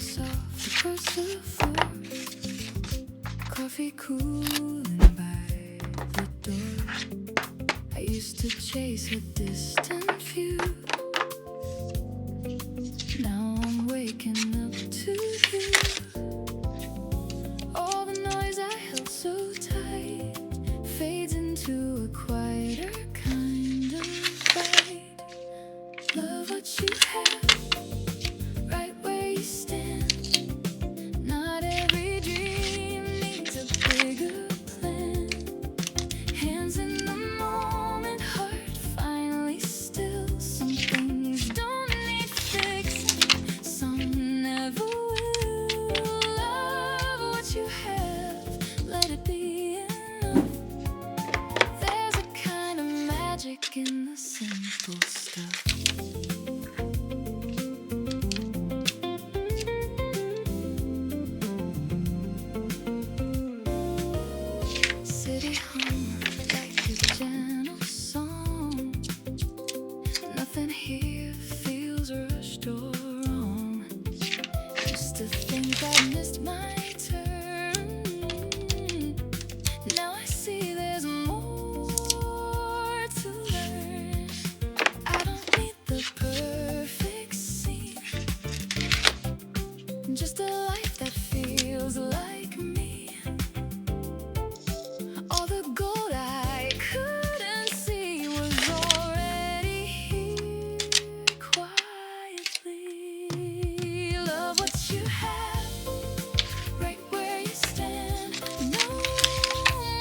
soft across the floor, coffee cooling by the door. I used to chase a distant view. Now I'm waking up to you. All the noise I held so tight fades into a quieter kind of light. Love what you have, right where you stand. Not every dream needs a bigger plan. Hands in the moment, heart finally still. Some things don't need fixing, some never will. Love what you have, let it be enough. There's a kind of magic in the simple stuff. City hum like a gentle song. Nothing here feels rushed or wrong. Used to think I missed my turn. Now I see there's more to learn. I don't need the perfect scene, just a life that feels like me. All the gold I couldn't see was already here quietly. Love what you have, right where you stand. No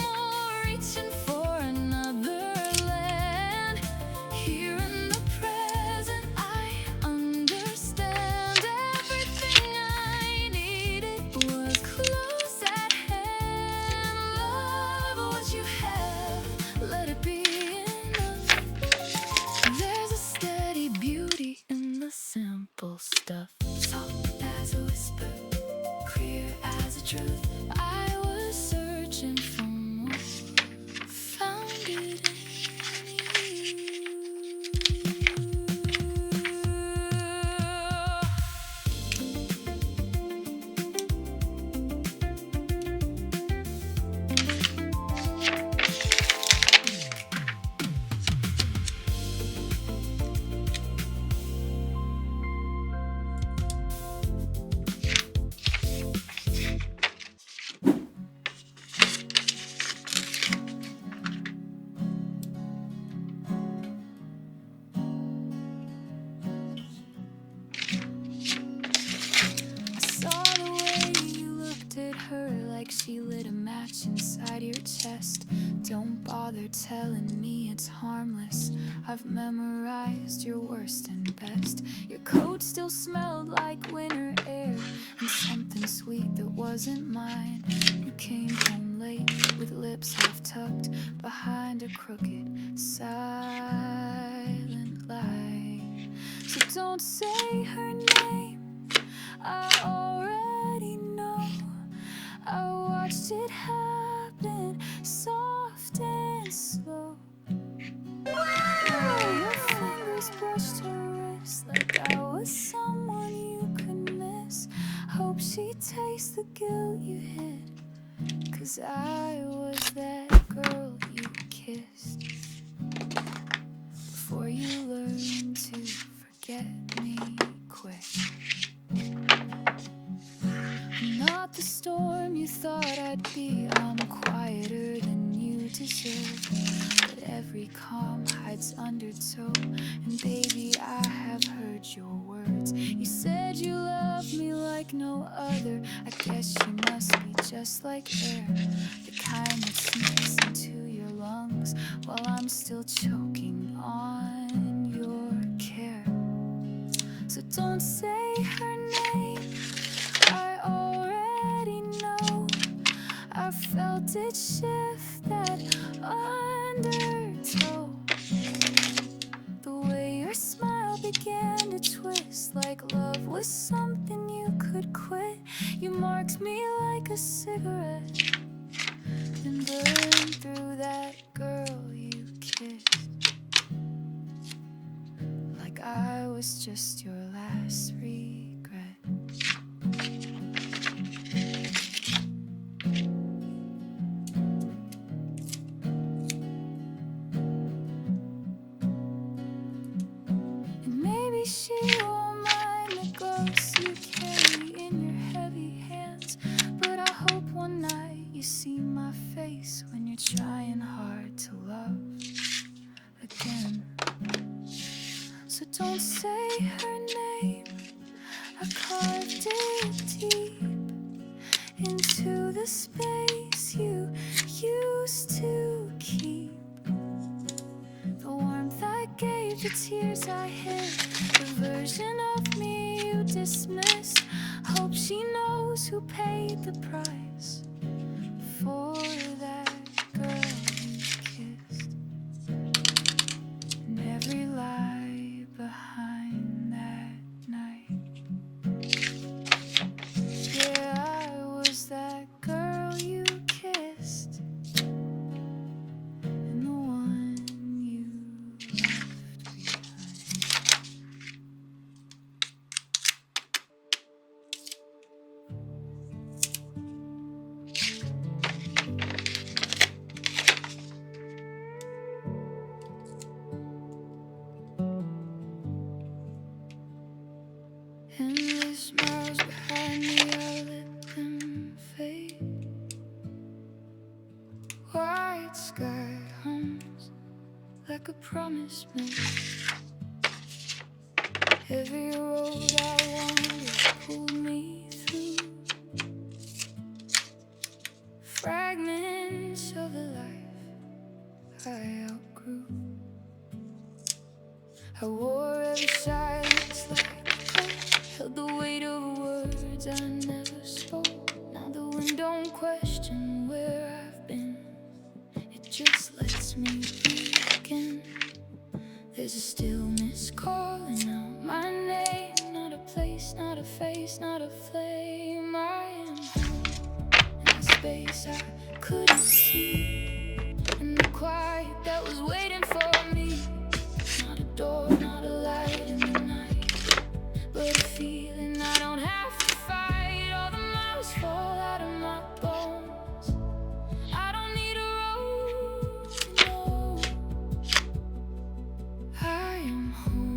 more reaching for another land. Here in the present, I understand. Everything I needed was close at hand. Love what you have, let it be enough. There's a steady beauty in the simple stuff. Soft as a whisper, clear as a truth. I was searching for more, found it in you. I saw the way you looked at her like she lit a match inside your chest. Don't bother telling me it's harmless. I've memorized your worst and best. Your coat still smelled like winter air and something sweet that wasn't mine. You came home late with lips half tucked behind a crooked silent lie. So don't say her name, I already know. I watched it happen, soft and slow. Your fingers brushed her wrist like I was someone you could miss. Hope she tastes the guilt you hid, 'cause I was that girl you kissed. Before you learned to forget me quick. I'm not the storm you thought I'd be. I'm quieter than you deserve, but every calm hides undertow. And baby, I have heard your words. You said you love me like no other. I guess you must be just like air, the kind that sneaks into your lungs while I'm still choking on your care. So don't say her name, I already know. I felt it shift that undertow. The way your smile began to twist like love was something you could quit. You marked me like a cigarette, then burned through that girl you kissed. Like I was just your last regret. remind me I'll let them fade. White sky hums like a promise made. Every road I wandered pulled me through fragments of a life I outgrew. I wore every silence like a coat, held the weight of words I never spoke. Now the wind don't question where I've been, it just lets me begin. There's a stillness calling out my name, not a place, not a face, not a flame. I am home in the space I couldn't see, in the quiet that was waiting for me. Not a door, not a light in the night, but a feeling I don't have to fight. All the miles fall out of my bones. I don't need a road to know I am home.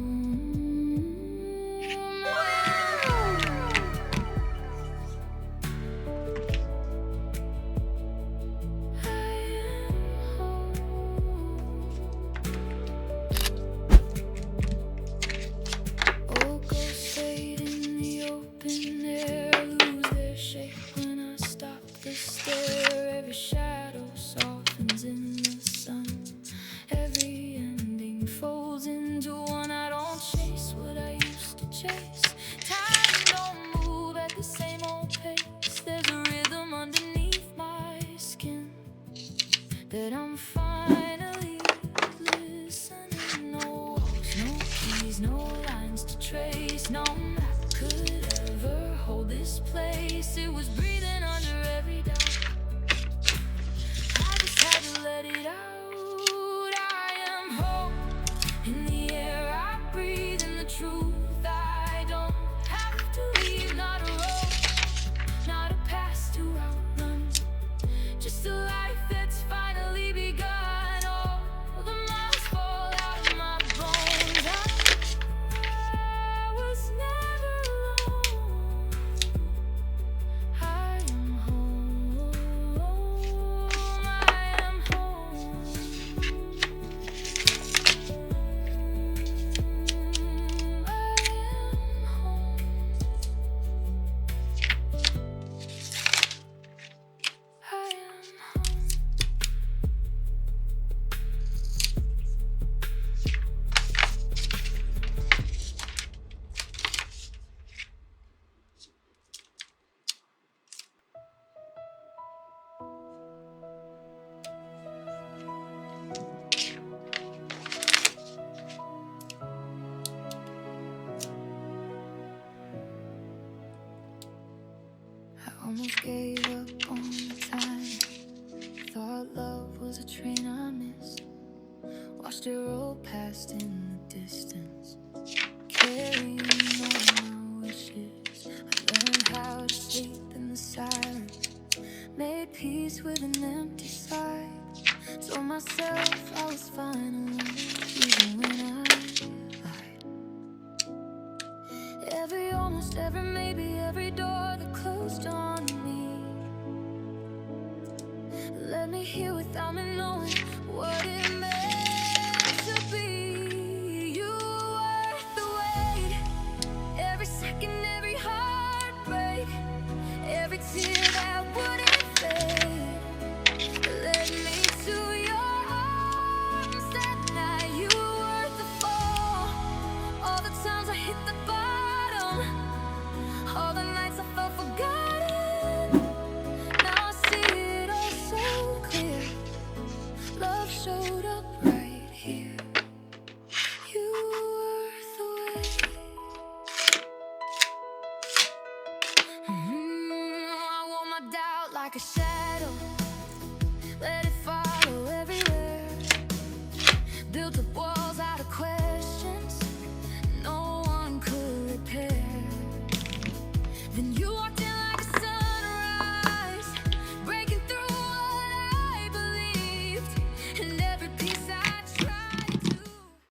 I am home. Old ghosts fade in the open air, lose their shape when I stop to stare. Every shadow softens in the sun, every ending folds into one. I don't chase what I used to chase. Time don't move at the same old pace. There's a rhythm underneath my skin that I'm finally listening. No walls, no keys, no lines to trace. No map could ever hold this place. It was breathing under every doubt. I just had to let it out. I am home in the air I breathe, in the truth I don't have to leave. Not a road, not a past to outrun, just a life that's finally begun. All the miles fall out of my bones. I was never alone. I am home. I am home. I am home. I almost gave up on the time. Thought love was a train I missed. Watched it roll past in the distance, carrying all my wishes. I learned how to sleep in the silence, made peace with an empty side. Told myself I was fine alone, even when I lied. Almost every maybe, every door that closed on me let me hear without me knowing what it meant to be. You were the wait, every second, every heartbreak, every tear that wouldn't fade led me to your arms that night. You were the fall, all the times I hit the bottom, all the nights I felt forgotten. Now I see it all so clear. Love showed up right here. You were the way. I wore my doubt like a shadow, let it follow everywhere. Built up walls out of questions no one could repair. Then you